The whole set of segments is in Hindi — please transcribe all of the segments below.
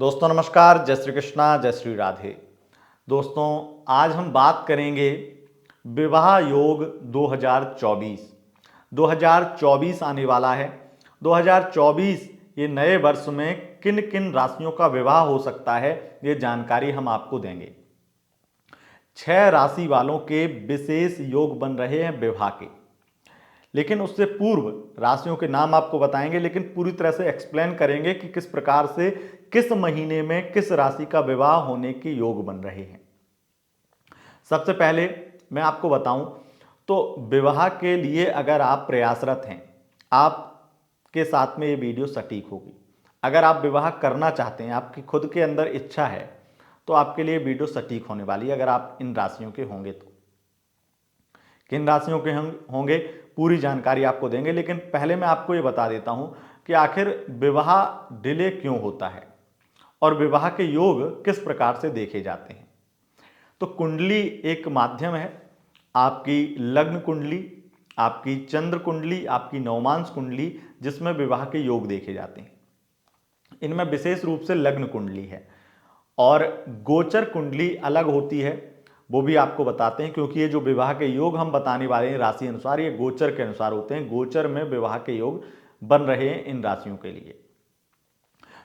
दोस्तों नमस्कार, जय श्री कृष्णा, जय श्री राधे। दोस्तों आज हम बात करेंगे विवाह योग 2024। 2024 आने वाला है। 2024 ये नए वर्ष में किन किन राशियों का विवाह हो सकता है, ये जानकारी हम आपको देंगे। 6 राशि वालों के विशेष योग बन रहे हैं विवाह के, लेकिन उससे पूर्व राशियों के नाम आपको बताएंगे, लेकिन पूरी तरह से एक्सप्लेन करेंगे कि किस प्रकार से किस महीने में किस राशि का विवाह होने के योग बन रहे हैं। सबसे पहले मैं आपको बताऊं तो विवाह के लिए अगर आप प्रयासरत हैं, आपके साथ में ये वीडियो सटीक होगी। अगर आप विवाह करना चाहते हैं, आपकी खुद के अंदर इच्छा है, तो आपके लिए वीडियो सटीक होने वाली है अगर आप इन राशियों के होंगे तो। किन राशियों के होंगे पूरी जानकारी आपको देंगे, लेकिन पहले मैं आपको ये बता देता हूं कि आखिर विवाह डिले क्यों होता है और विवाह के योग किस प्रकार से देखे जाते हैं। तो कुंडली एक माध्यम है, आपकी लग्न कुंडली, आपकी चंद्र कुंडली, आपकी नवमांश कुंडली, जिसमें विवाह के योग देखे जाते हैं। इनमें विशेष रूप से लग्न कुंडली है और गोचर कुंडली अलग होती है, वो भी आपको बताते हैं, क्योंकि ये जो विवाह के योग हम बताने वाले हैं राशि अनुसार, ये गोचर के अनुसार होते हैं। गोचर में विवाह के योग बन रहे हैं इन राशियों के लिए।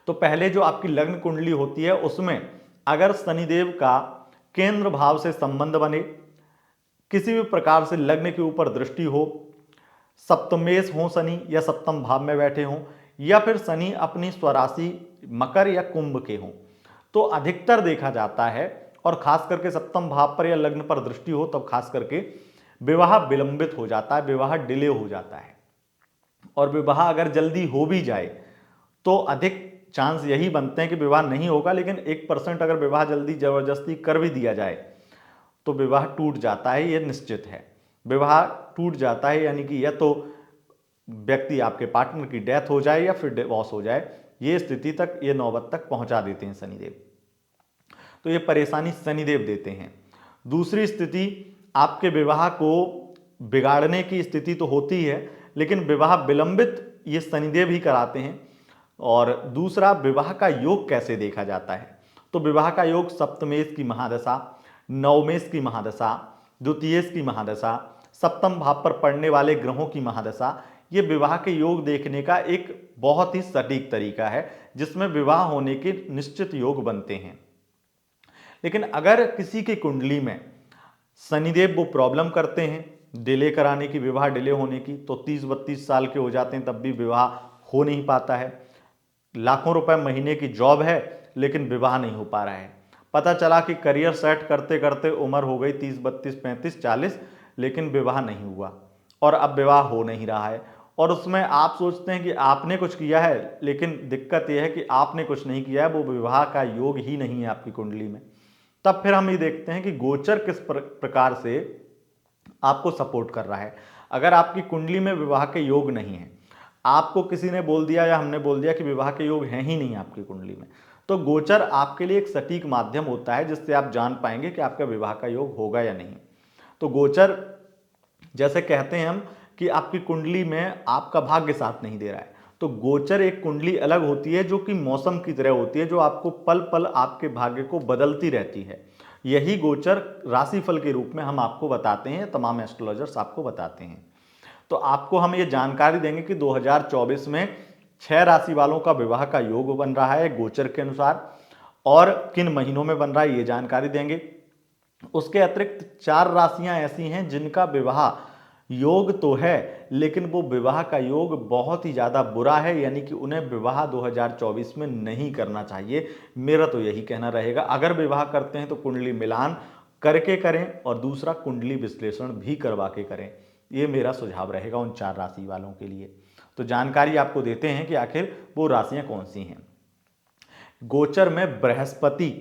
तो पहले जो आपकी लग्न कुंडली होती है, उसमें अगर शनिदेव का केंद्र भाव से संबंध बने, किसी भी प्रकार से लग्न के ऊपर दृष्टि हो, सप्तमेश हो शनि या सप्तम भाव में बैठे हों, या फिर शनि अपनी स्वराशि मकर या कुंभ के हों, तो अधिकतर देखा जाता है, और खास करके सप्तम भाव पर या लग्न पर दृष्टि हो तब खास करके विवाह विलंबित हो जाता है, विवाह डिले हो जाता है। और विवाह अगर जल्दी हो भी जाए तो अधिक चांस यही बनते हैं कि विवाह नहीं होगा, लेकिन 1% अगर विवाह जल्दी जबरदस्ती कर भी दिया जाए तो विवाह टूट जाता है, यह निश्चित है। विवाह टूट जाता है यानी कि या तो व्यक्ति आपके पार्टनर की डेथ हो जाए या फिर डिवोर्स हो जाए, ये स्थिति तक, ये नौबत तक पहुंचा देते हैं शनिदेव। तो ये परेशानी शनिदेव देते हैं। दूसरी स्थिति, आपके विवाह को बिगाड़ने की स्थिति तो होती है, लेकिन विवाह विलंबित ये शनिदेव ही कराते हैं। और दूसरा, विवाह का योग कैसे देखा जाता है, तो विवाह का योग सप्तमेश की महादशा, नवमेश की महादशा, द्वितीयेश की महादशा, सप्तम भाव पर पड़ने वाले ग्रहों की महादशा, ये विवाह के योग देखने का एक बहुत ही सटीक तरीका है, जिसमें विवाह होने के निश्चित योग बनते हैं। लेकिन अगर किसी की कुंडली में शनिदेव वो प्रॉब्लम करते हैं डिले कराने की, विवाह डिले होने की, तो 30-32 साल के हो जाते हैं तब भी विवाह हो नहीं पाता है। लाखों रुपए महीने की जॉब है लेकिन विवाह नहीं हो पा रहा है। पता चला कि करियर सेट करते करते उम्र हो गई 30, 32, 35, 40, लेकिन विवाह नहीं हुआ और अब विवाह हो नहीं रहा है। और उसमें आप सोचते हैं कि आपने कुछ किया है, लेकिन दिक्कत यह है कि आपने कुछ नहीं किया है, वो विवाह का योग ही नहीं है आपकी कुंडली में। तब फिर हम ये देखते हैं कि गोचर किस प्रकार से आपको सपोर्ट कर रहा है। अगर आपकी कुंडली में विवाह के योग नहीं है, आपको किसी ने बोल दिया या हमने बोल दिया कि विवाह के योग हैं ही नहीं आपकी कुंडली में, तो गोचर आपके लिए एक सटीक माध्यम होता है जिससे आप जान पाएंगे कि आपका विवाह का योग होगा या नहीं। तो गोचर, जैसे कहते हैं हम कि आपकी कुंडली में आपका भाग्य साथ नहीं दे रहा है, तो गोचर एक कुंडली अलग होती है जो कि मौसम की तरह होती है, जो आपको पल पल आपके भाग्य को बदलती रहती है। यही गोचर राशिफल के रूप में हम आपको बताते हैं, तमाम एस्ट्रोलॉजर्स आपको बताते हैं। तो आपको हम ये जानकारी देंगे कि 2024 में 6 राशि वालों का विवाह का योग बन रहा है गोचर के अनुसार, और किन महीनों में बन रहा है ये जानकारी देंगे। उसके अतिरिक्त 4 राशियां ऐसी हैं जिनका विवाह योग तो है, लेकिन वो विवाह का योग बहुत ही ज़्यादा बुरा है, यानी कि उन्हें विवाह 2024 में नहीं करना चाहिए। मेरा तो यही कहना रहेगा, अगर विवाह करते हैं तो कुंडली मिलान करके करें और दूसरा कुंडली विश्लेषण भी करवा के करें। ये मेरा सुझाव रहेगा उन 4 राशि वालों के लिए। तो जानकारी आपको देते हैं कि आखिर वो राशियां कौन सी हैं। गोचर में बृहस्पति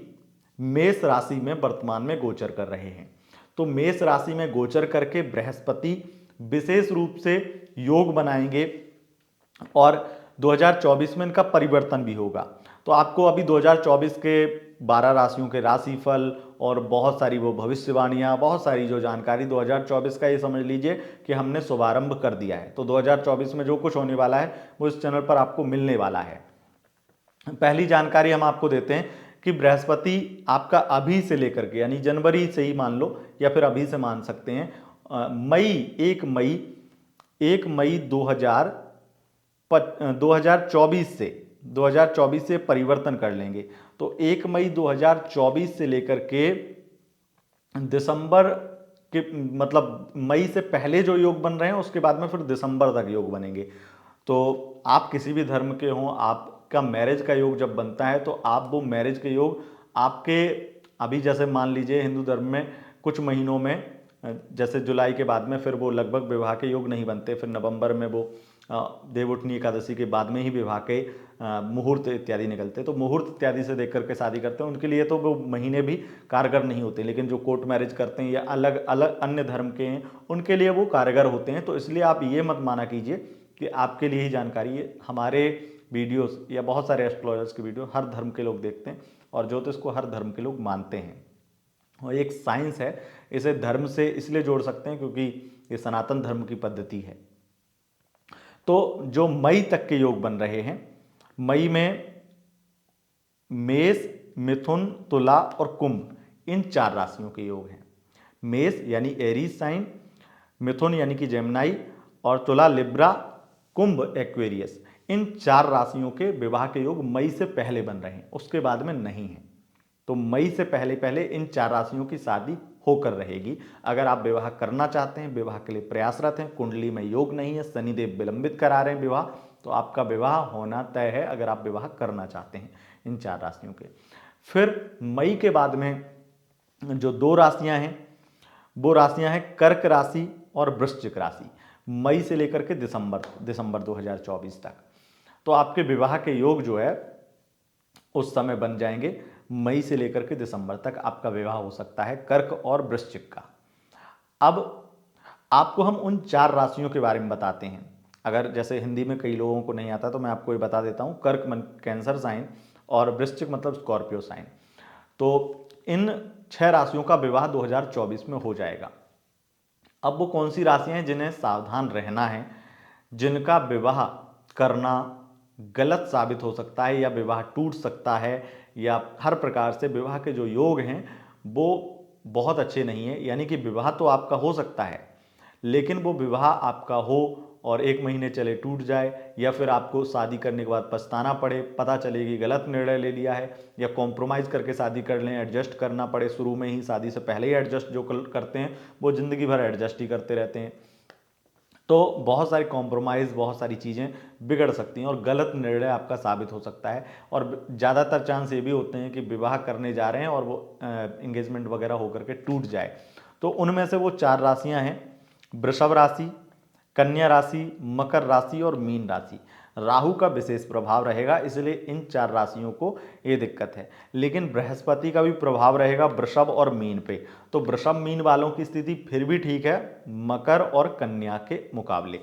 मेष राशि में वर्तमान में गोचर कर रहे हैं, तो मेष राशि में गोचर करके बृहस्पति विशेष रूप से योग बनाएंगे और 2024 में इनका परिवर्तन भी होगा। तो आपको अभी 2024 के 12 राशियों के राशिफल और बहुत सारी वो भविष्यवाणियां, बहुत सारी जो जानकारी 2024 का, ये समझ लीजिए कि हमने शुभारंभ कर दिया है। तो 2024 में जो कुछ होने वाला है वो इस चैनल पर आपको मिलने वाला है। पहली जानकारी हम आपको देते हैं कि बृहस्पति आपका अभी से लेकर के, यानी जनवरी से ही मान लो या फिर अभी से मान सकते हैं, एक मई 2024 से परिवर्तन कर लेंगे। तो 1 मई 2024 से लेकर के दिसंबर के, मतलब मई से पहले जो योग बन रहे हैं उसके बाद में फिर दिसंबर तक योग बनेंगे। तो आप किसी भी धर्म के हों, आपका मैरिज का योग जब बनता है तो आप वो मैरिज के योग आपके, अभी जैसे मान लीजिए हिंदू धर्म में कुछ महीनों में, जैसे जुलाई के बाद में फिर वो लगभग विवाह के योग नहीं बनते, फिर नवंबर में वो देवउठनी एकादशी के बाद में ही विवाह के मुहूर्त इत्यादि निकलते हैं। तो मुहूर्त इत्यादि से देख करके शादी करते हैं, उनके लिए तो वो महीने भी कारगर नहीं होते, लेकिन जो कोर्ट मैरिज करते हैं या अलग अलग अन्य धर्म के हैं उनके लिए वो कारगर होते हैं। तो इसलिए आप ये मत माना कीजिए कि आपके लिए ही जानकारी है। हमारे वीडियोस या बहुत सारे एस्ट्रोलॉजर्स के वीडियो हर धर्म के लोग देखते हैं और ज्योतिष को हर धर्म के लोग मानते हैं, और एक साइंस है, इसे धर्म से इसलिए जोड़ सकते हैं क्योंकि ये सनातन धर्म की पद्धति है। तो जो मई तक के योग बन रहे हैं, मई में मेष, मिथुन, तुला और कुंभ, इन 4 राशियों के योग हैं। मेष यानी एरीज साइन, मिथुन यानी कि जेमिनाई, और तुला लिब्रा, कुंभ एक्वेरियस, इन 4 राशियों के विवाह के योग मई से पहले बन रहे हैं, उसके बाद में नहीं है। तो मई से पहले पहले इन 4 राशियों की शादी होकर रहेगी। अगर आप विवाह करना चाहते हैं, विवाह के लिए प्रयासरत हैं, कुंडली में योग नहीं है, शनिदेव विलंबित करा रहे हैं विवाह, तो आपका विवाह होना तय है अगर आप विवाह करना चाहते हैं इन 4 राशियों के। फिर मई के बाद में जो 2 राशियां हैं वो राशियां हैं कर्क राशि और वृश्चिक राशि, मई से लेकर के दिसंबर 2024 तक। तो आपके विवाह के योग जो है उस समय बन जाएंगे, मई से लेकर के दिसंबर तक आपका विवाह हो सकता है कर्क और वृश्चिक का। अब आपको हम उन 4 राशियों के बारे में बताते हैं। अगर जैसे हिंदी में कई लोगों को नहीं आता तो मैं आपको ये बता देता हूँ। कर्क कैंसर साइन और वृश्चिक मतलब स्कॉर्पियो साइन। तो इन 6 राशियों का विवाह 2024 में हो जाएगा। अब वो कौन सी राशियां हैं जिन्हें सावधान रहना है, जिनका विवाह करना गलत साबित हो सकता है या विवाह टूट सकता है, या हर प्रकार से विवाह के जो योग हैं वो बहुत अच्छे नहीं है। यानी कि विवाह तो आपका हो सकता है, लेकिन वो विवाह आपका हो और 1 महीने चले टूट जाए, या फिर आपको शादी करने के बाद पछताना पड़े, पता चले कि गलत निर्णय ले लिया है, या कॉम्प्रोमाइज़ करके शादी कर लें, एडजस्ट करना पड़े शुरू में ही, शादी से पहले ही एडजस्ट जो करते हैं वो ज़िंदगी भर एडजस्ट ही करते रहते हैं। तो बहुत सारी कॉम्प्रोमाइज़, बहुत सारी चीज़ें बिगड़ सकती हैं और गलत निर्णय आपका साबित हो सकता है। और ज़्यादातर चांस ये भी होते हैं कि विवाह करने जा रहे हैं और वो एंगेजमेंट वगैरह होकर के टूट जाए। तो उनमें से वो 4 राशियां हैं, वृषभ राशि, कन्या राशि, मकर राशि और मीन राशि। राहु का विशेष प्रभाव रहेगा, इसलिए इन 4 राशियों को ये दिक्कत है। लेकिन बृहस्पति का भी प्रभाव रहेगा वृषभ और मीन पे, तो वृषभ मीन वालों की स्थिति फिर भी ठीक है मकर और कन्या के मुकाबले।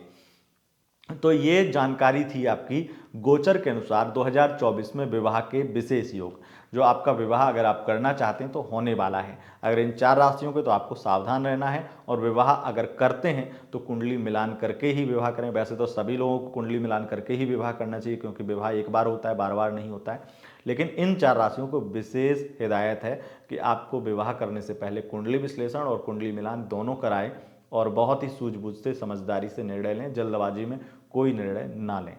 तो ये जानकारी थी आपकी गोचर के अनुसार 2024 में विवाह के विशेष योग, जो आपका विवाह अगर आप करना चाहते हैं तो होने वाला है। अगर इन 4 राशियों के, तो आपको सावधान रहना है, और विवाह अगर करते हैं तो कुंडली मिलान करके ही विवाह करें। वैसे तो सभी लोगों को कुंडली मिलान करके ही विवाह करना चाहिए, क्योंकि विवाह एक बार होता है, बार बार नहीं होता है। लेकिन इन 4 राशियों को विशेष हिदायत है कि आपको विवाह करने से पहले कुंडली विश्लेषण और कुंडली मिलान दोनों कराएं, और बहुत ही सूझबूझ से, समझदारी से निर्णय लें, जल्दबाजी में कोई निर्णय ना लें।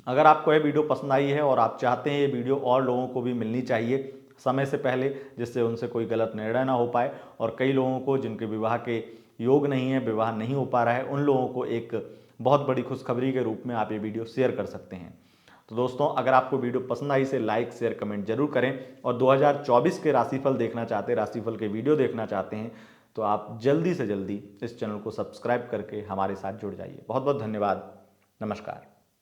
अगर आपको ये वीडियो पसंद आई है और आप चाहते हैं ये वीडियो और लोगों को भी मिलनी चाहिए समय से पहले, जिससे उनसे कोई गलत निर्णय ना हो पाए, और कई लोगों को जिनके विवाह के योग नहीं है, विवाह नहीं हो पा रहा है, उन लोगों को एक बहुत बड़ी खुशखबरी के रूप में आप ये वीडियो शेयर कर सकते हैं। तो दोस्तों, अगर आपको वीडियो पसंद आई इसे लाइक, शेयर, कमेंट जरूर करें, और 2024 के राशिफल देखना चाहते हैं, राशिफल के वीडियो देखना चाहते हैं, तो आप जल्दी से जल्दी इस चैनल को सब्सक्राइब करके हमारे साथ जुड़ जाइए। बहुत बहुत धन्यवाद। नमस्कार।